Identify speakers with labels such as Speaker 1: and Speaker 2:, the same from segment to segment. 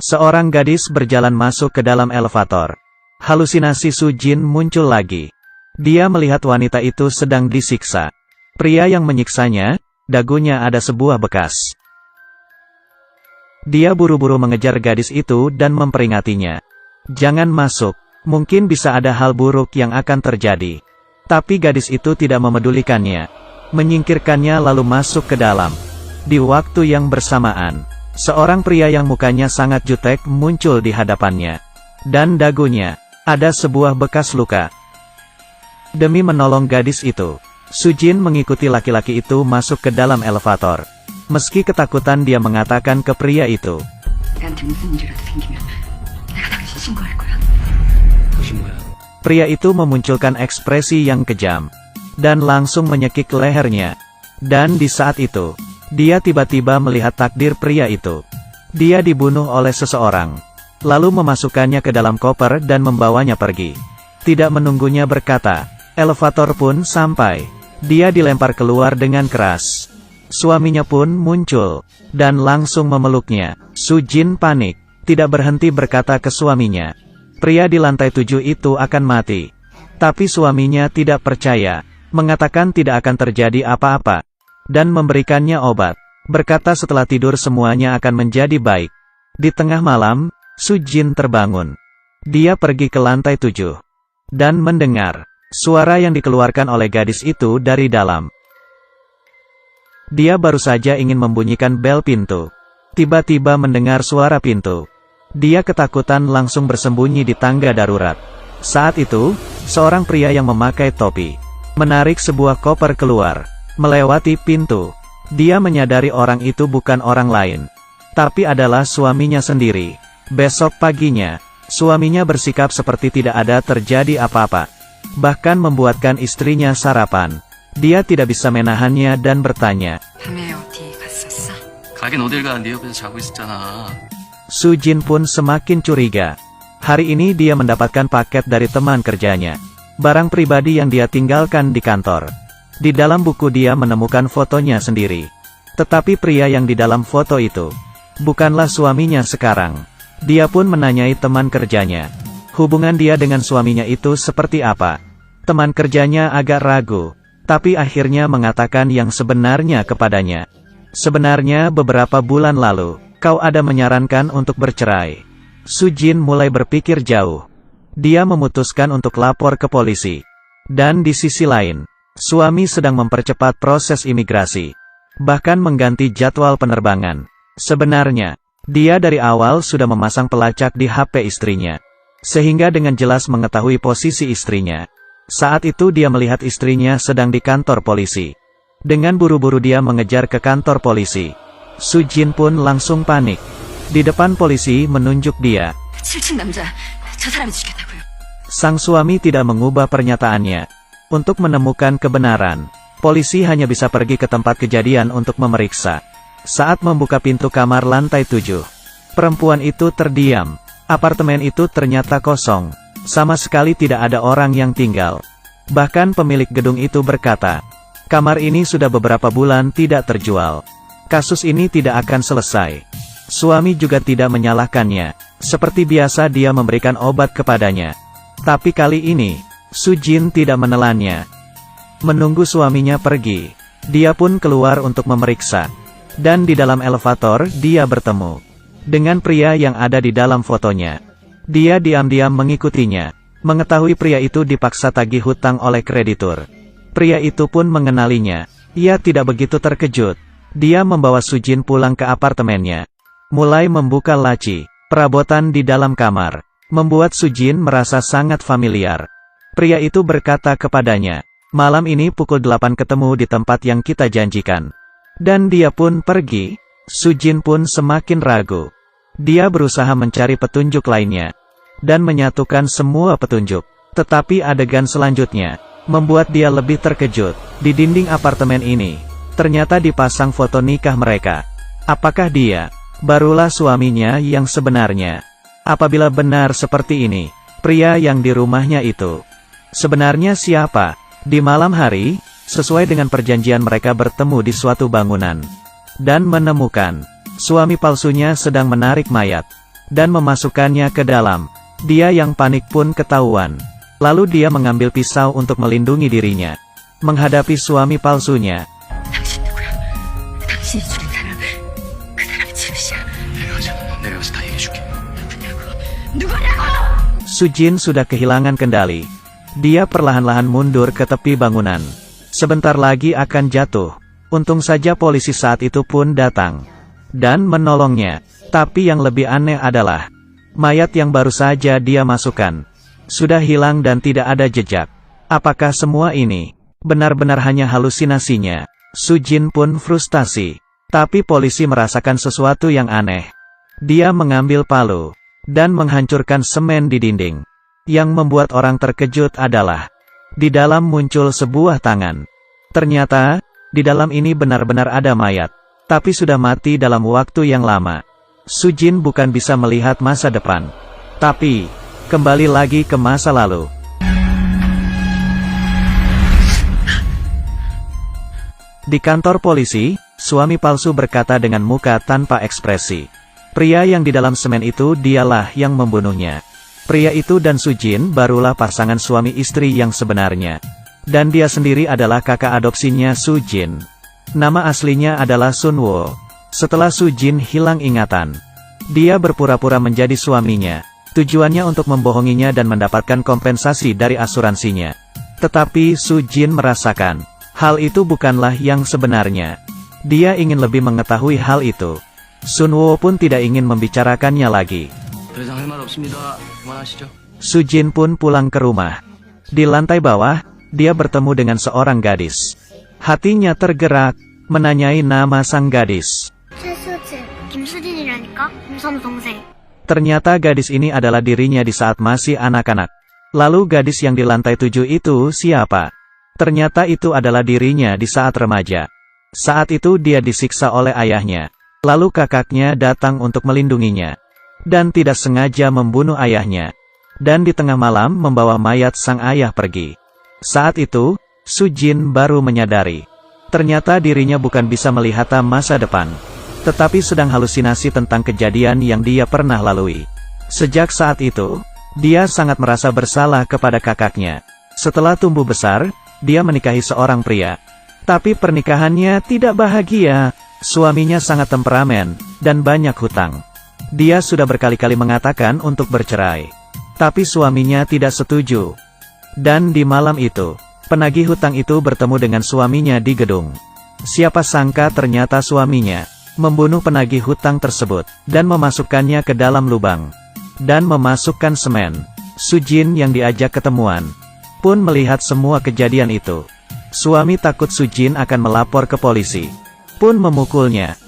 Speaker 1: Seorang gadis berjalan masuk ke dalam elevator. Halusinasi Su Jin muncul lagi. Dia melihat wanita itu sedang disiksa. Pria yang menyiksanya, dagunya ada sebuah bekas. Dia buru-buru mengejar gadis itu dan memperingatinya. Jangan masuk, mungkin bisa ada hal buruk yang akan terjadi. Tapi gadis itu tidak memedulikannya. Menyingkirkannya lalu masuk ke dalam. Di waktu yang bersamaan, seorang pria yang mukanya sangat jutek muncul di hadapannya. Dan dagunya, ada sebuah bekas luka. Demi menolong gadis itu, Su Jin mengikuti laki-laki itu masuk ke dalam elevator. Meski ketakutan dia mengatakan ke pria itu. Pria itu memunculkan ekspresi yang kejam. Dan langsung menyekik lehernya. Dan di saat itu, dia tiba-tiba melihat takdir pria itu. Dia dibunuh oleh seseorang. Lalu memasukkannya ke dalam koper dan membawanya pergi. Tidak menunggunya berkata, elevator pun sampai. Dia dilempar keluar dengan keras. Suaminya pun muncul. Dan langsung memeluknya. Su Jin panik. Tidak berhenti berkata ke suaminya. Pria di lantai 7 itu akan mati. Tapi suaminya tidak percaya. Mengatakan tidak akan terjadi apa-apa. Dan memberikannya obat. Berkata setelah tidur semuanya akan menjadi baik. Di tengah malam, Su Jin terbangun. Dia pergi ke lantai 7. Dan mendengar suara yang dikeluarkan oleh gadis itu dari dalam. Dia baru saja ingin membunyikan bel pintu. Tiba-tiba mendengar suara pintu. Dia ketakutan langsung bersembunyi di tangga darurat. Saat itu, seorang pria yang memakai topi menarik sebuah koper keluar, melewati pintu. Dia menyadari orang itu bukan orang lain, tapi adalah suaminya sendiri. Besok paginya, suaminya bersikap seperti tidak ada terjadi apa-apa. Bahkan membuatkan istrinya sarapan. Dia tidak bisa menahannya dan bertanya. Su Jin pun semakin curiga. Hari ini dia mendapatkan paket dari teman kerjanya. Barang pribadi yang dia tinggalkan di kantor. Di dalam buku dia menemukan fotonya sendiri. Tetapi pria yang di dalam foto itu bukanlah suaminya sekarang. Dia pun menanyai teman kerjanya. Hubungan dia dengan suaminya itu seperti apa? Teman kerjanya agak ragu. Tapi akhirnya mengatakan yang sebenarnya kepadanya. Sebenarnya beberapa bulan lalu, kau ada menyarankan untuk bercerai. Su Jin mulai berpikir jauh. Dia memutuskan untuk lapor ke polisi. Dan di sisi lain, suami sedang mempercepat proses imigrasi. Bahkan mengganti jadwal penerbangan. Sebenarnya, dia dari awal sudah memasang pelacak di HP istrinya. Sehingga dengan jelas mengetahui posisi istrinya. Saat itu dia melihat istrinya sedang di kantor polisi. Dengan buru-buru dia mengejar ke kantor polisi. Su Jin pun langsung panik. Di depan polisi menunjuk dia. Sang suami tidak mengubah pernyataannya. Untuk menemukan kebenaran, polisi hanya bisa pergi ke tempat kejadian untuk memeriksa. Saat membuka pintu kamar lantai 7, perempuan itu terdiam. Apartemen itu ternyata kosong. Sama sekali tidak ada orang yang tinggal. Bahkan pemilik gedung itu berkata, kamar ini sudah beberapa bulan tidak terjual. Kasus ini tidak akan selesai. Suami juga tidak menyalahkannya. Seperti biasa dia memberikan obat kepadanya. Tapi kali ini, Su Jin tidak menelannya. Menunggu suaminya pergi, dia pun keluar untuk memeriksa. Dan di dalam elevator, dia bertemu dengan pria yang ada di dalam fotonya. Dia diam-diam mengikutinya. Mengetahui pria itu dipaksa tagih hutang oleh kreditur. Pria itu pun mengenalinya. Ia tidak begitu terkejut. Dia membawa Su Jin pulang ke apartemennya. Mulai membuka laci, perabotan di dalam kamar. Membuat Su Jin merasa sangat familiar. Pria itu berkata kepadanya, malam ini pukul 8 ketemu di tempat yang kita janjikan. Dan dia pun pergi. Su Jin pun semakin ragu. Dia berusaha mencari petunjuk lainnya. Dan menyatukan semua petunjuk. Tetapi adegan selanjutnya membuat dia lebih terkejut. Di dinding apartemen ini, ternyata dipasang foto nikah mereka. Apakah dia barulah suaminya yang sebenarnya? Apabila benar seperti ini, pria yang di rumahnya itu sebenarnya siapa? Di malam hari, sesuai dengan perjanjian mereka bertemu di suatu bangunan. Dan menemukan suami palsunya sedang menarik mayat. dan memasukkannya ke dalam. Dia yang panik pun ketahuan. Lalu dia mengambil pisau untuk melindungi dirinya. Menghadapi suami palsunya.
Speaker 2: 당신 누구야? 당신이 죽인 사람, 그 사람이 지우씨야. 내가 가서 다 얘기해줄게. 누구냐고?
Speaker 1: Sujin sudah kehilangan kendali. Dia perlahan-lahan mundur ke tepi bangunan. Sebentar lagi akan jatuh. Untung saja polisi saat itu pun datang dan menolongnya. Tapi yang lebih aneh adalah mayat yang baru saja dia masukkan sudah hilang dan tidak ada jejak. Apakah semua ini benar-benar hanya halusinasinya? Sujin pun frustasi. Tapi polisi merasakan sesuatu yang aneh. Dia mengambil palu dan menghancurkan semen di dinding. Yang membuat orang terkejut adalah di dalam muncul sebuah tangan. Ternyata di dalam ini benar-benar ada mayat, tapi sudah mati dalam waktu yang lama. Sujin bukan bisa melihat masa depan, tapi kembali lagi ke masa lalu. Di kantor polisi, suami palsu berkata dengan muka tanpa ekspresi. Pria yang di dalam semen itu dialah yang membunuhnya. Pria itu dan Sujin barulah pasangan suami istri yang sebenarnya. Dan dia sendiri adalah kakak adopsinya Sujin. Nama aslinya adalah Sunwo. Setelah Sujin hilang ingatan, dia berpura-pura menjadi suaminya. Tujuannya untuk membohonginya dan mendapatkan kompensasi dari asuransinya. Tetapi Sujin merasakan hal itu bukanlah yang sebenarnya. Dia ingin lebih mengetahui hal itu. Sunwo pun tidak ingin membicarakannya lagi. Sujin pun pulang ke rumah. Di lantai bawah, dia bertemu dengan seorang gadis. Hatinya tergerak, menanyai nama sang gadis. Ternyata gadis ini adalah dirinya di saat masih anak-anak. Lalu gadis yang di lantai 7 itu siapa? Ternyata itu adalah dirinya di saat remaja. Saat itu dia disiksa oleh ayahnya. Lalu kakaknya datang untuk melindunginya. Dan tidak sengaja membunuh ayahnya. Dan di tengah malam membawa mayat sang ayah pergi. Saat itu, Sujin baru menyadari. Ternyata dirinya bukan bisa melihat masa depan. Tetapi sedang halusinasi tentang kejadian yang dia pernah lalui. Sejak saat itu, dia sangat merasa bersalah kepada kakaknya. Setelah tumbuh besar, dia menikahi seorang pria. Tapi pernikahannya tidak bahagia. Suaminya sangat temperamen, dan banyak hutang. Dia sudah berkali-kali mengatakan untuk bercerai. Tapi suaminya tidak setuju. Dan di malam itu, penagih hutang itu bertemu dengan suaminya di gedung. Siapa sangka ternyata suaminya membunuh penagih hutang tersebut, dan memasukkannya ke dalam lubang. Dan memasukkan semen. Sujin yang diajak ketemuan pun melihat semua kejadian itu. Suami takut Sujin akan melapor ke polisi. Pun memukulnya.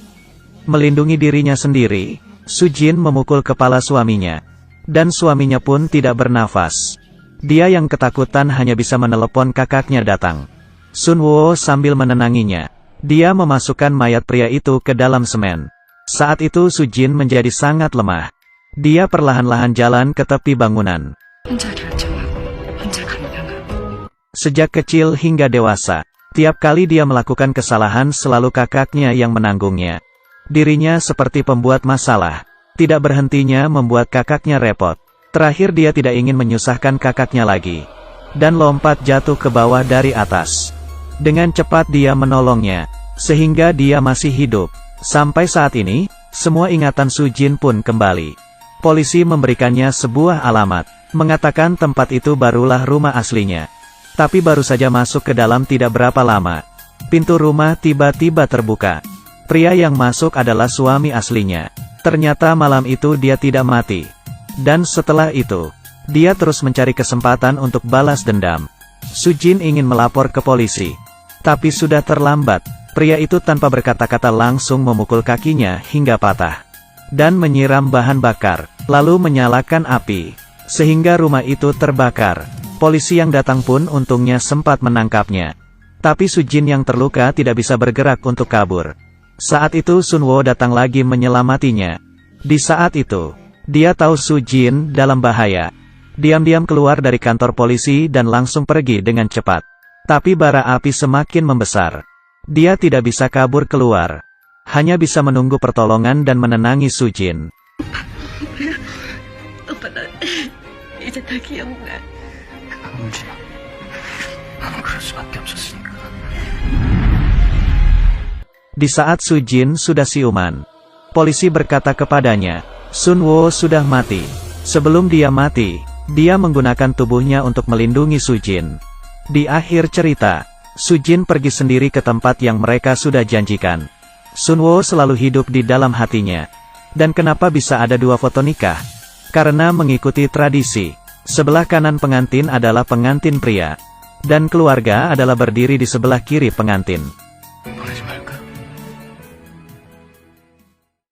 Speaker 1: Melindungi dirinya sendiri, Sujin memukul kepala suaminya. Dan suaminya pun tidak bernafas. Dia yang ketakutan hanya bisa menelepon kakaknya datang. Sunwo sambil menenanginya. Dia memasukkan mayat pria itu ke dalam semen. Saat itu Sujin menjadi sangat lemah. Dia perlahan-lahan jalan ke tepi bangunan. Sejak kecil hingga dewasa, tiap kali dia melakukan kesalahan selalu kakaknya yang menanggungnya. Dirinya seperti pembuat masalah. Tidak berhentinya membuat kakaknya repot. Terakhir dia tidak ingin menyusahkan kakaknya lagi. Dan lompat jatuh ke bawah dari atas. Dengan cepat dia menolongnya. Sehingga dia masih hidup. Sampai saat ini, semua ingatan Sujin pun kembali. Polisi memberikannya sebuah alamat. Mengatakan tempat itu barulah rumah aslinya. Tapi baru saja masuk ke dalam tidak berapa lama. Pintu rumah tiba-tiba terbuka. Pria yang masuk adalah suami aslinya. Ternyata malam itu dia tidak mati. Dan setelah itu, dia terus mencari kesempatan untuk balas dendam. Sujin ingin melapor ke polisi. Tapi sudah terlambat. Pria itu tanpa berkata-kata langsung memukul kakinya hingga patah. Dan menyiram bahan bakar, lalu menyalakan api. Sehingga rumah itu terbakar. Polisi yang datang pun untungnya sempat menangkapnya. Tapi Sujin yang terluka tidak bisa bergerak untuk kabur. Saat itu Sunwo datang lagi menyelamatinya. Di saat itu, dia tahu Sujin dalam bahaya. Diam-diam keluar dari kantor polisi dan langsung pergi dengan cepat. Tapi bara api semakin membesar. Dia tidak bisa kabur keluar. Hanya bisa menunggu pertolongan dan menenangi Sujin.
Speaker 2: 이제 다 기억나.
Speaker 3: 울지 마. 나는 그럴 수밖에 없었으니까.
Speaker 1: Di saat Su Jin sudah siuman, polisi berkata kepadanya, Sun Wo sudah mati. Sebelum dia mati, dia menggunakan tubuhnya untuk melindungi Su Jin. Di akhir cerita, Su Jin pergi sendiri ke tempat yang mereka sudah janjikan. Sun Wo selalu hidup di dalam hatinya. Dan kenapa bisa ada dua foto nikah? Karena mengikuti tradisi, sebelah kanan pengantin adalah pengantin pria, dan keluarga adalah berdiri di sebelah kiri pengantin.
Speaker 3: 보내지 말고.